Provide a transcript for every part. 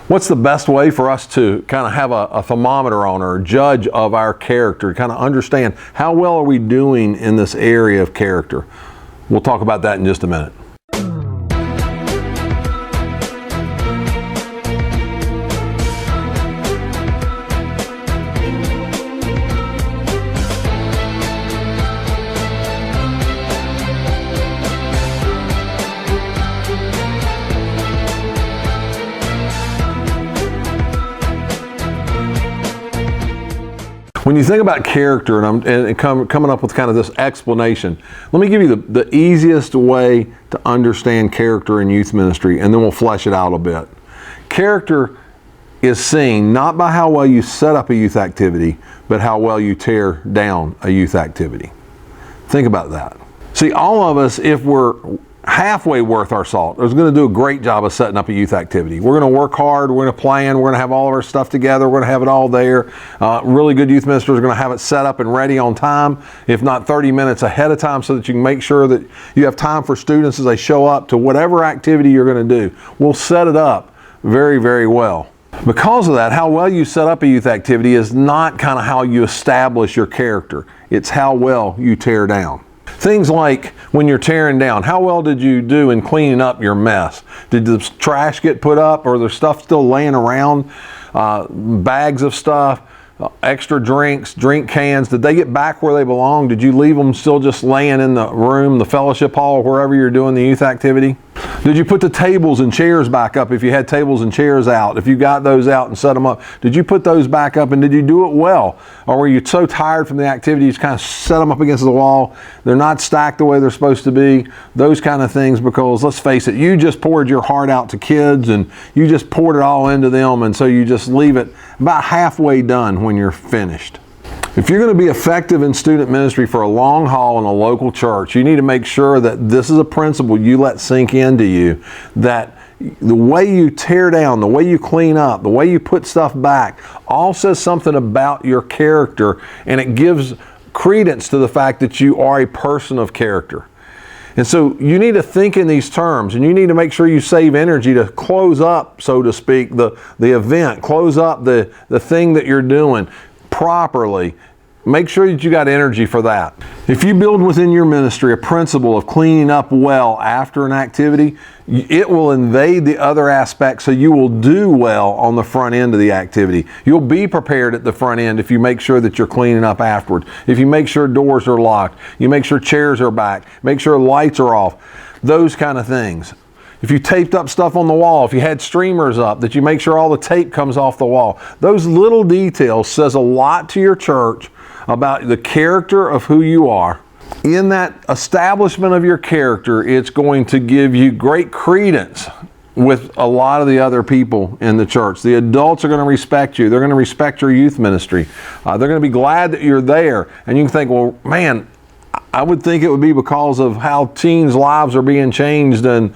What's the best way for us to kind of have a thermometer on or a judge of our character, kind of understand how well are we doing in this area of character? We'll talk about that in just a minute. When you think about character and coming up with kind of this explanation, let me give you the easiest way to understand character in youth ministry, and then we'll flesh it out a bit. Character is seen not by how well you set up a youth activity, but how well you tear down a youth activity. Think about that. See, all of us, if we're halfway worth our salt, is going to do a great job of setting up a youth activity. We're going to work hard, we're going to plan, we're going to have all of our stuff together, we're going to have it all there. Really good youth ministers are going to have it set up and ready on time, if not 30 minutes ahead of time, so that you can make sure that you have time for students as they show up to whatever activity you're going to do. We'll set it up very, very well. Because of that, how well you set up a youth activity is not kind of how you establish your character. It's how well you tear down. Things like when you're tearing down, how well did you do in cleaning up your mess? Did the trash get put up, or there's stuff still laying around? Bags of stuff, extra drinks, drink cans, did they get back where they belong? Did you leave them still just laying in the room, the fellowship hall, wherever you're doing the youth activity? Did you put the tables and chairs back up if you had tables and chairs out? If you got those out and set them up, did you put those back up, and did you do it well? Or were you so tired from the activity you just kind of set them up against the wall? They're not stacked the way they're supposed to be. Those kind of things, because let's face it, you just poured your heart out to kids and you just poured it all into them, and so you just leave it about halfway done when you're finished. If you're going to be effective in student ministry for a long haul in a local church, you need to make sure that this is a principle you let sink into you, that the way you tear down, the way you clean up, the way you put stuff back, all says something about your character, and it gives credence to the fact that you are a person of character. And so you need to think in these terms, and you need to make sure you save energy to close up, so to speak, the event, close up the thing that you're doing properly. Make sure that you got energy for that. If you build within your ministry a principle of cleaning up well after an activity, it will invade the other aspects, so you will do well on the front end of the activity. You'll be prepared at the front end if you make sure that you're cleaning up afterward. If you make sure doors are locked, you make sure chairs are back, make sure lights are off, those kind of things. If you taped up stuff on the wall, if you had streamers up, that you make sure all the tape comes off the wall. Those little details says a lot to your church about the character of who you are. In that establishment of your character, it's going to give you great credence with a lot of the other people in the church. The adults are going to respect you. They're going to respect your youth ministry. They're going to be glad that you're there. And you can think, well, man, I would think it would be because of how teens' lives are being changed. And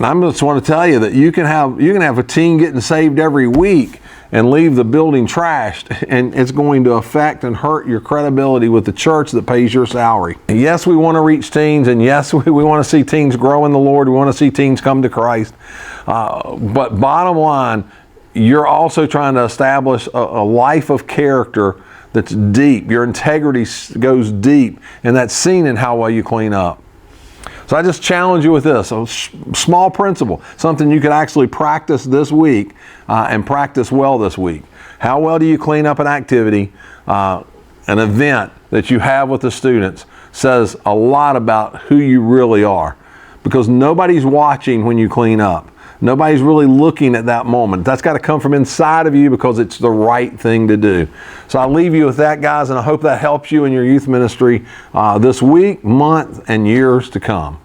I just want to tell you that you can have a teen getting saved every week and leave the building trashed, and it's going to affect and hurt your credibility with the church that pays your salary. And yes, we want to reach teens, and yes, we want to see teens grow in the Lord. We want to see teens come to Christ. But bottom line, you're also trying to establish a life of character that's deep. Your integrity goes deep, and that's seen in how well you clean up. So I just challenge you with this, a small principle, something you could actually practice this week and practice well this week. How well do you clean up an activity, an event that you have with the students says a lot about who you really are, because nobody's watching when you clean up. Nobody's really looking at that moment. That's got to come from inside of you because it's the right thing to do. So I'll leave you with that, guys, and I hope that helps you in your youth ministry this week, month, and years to come.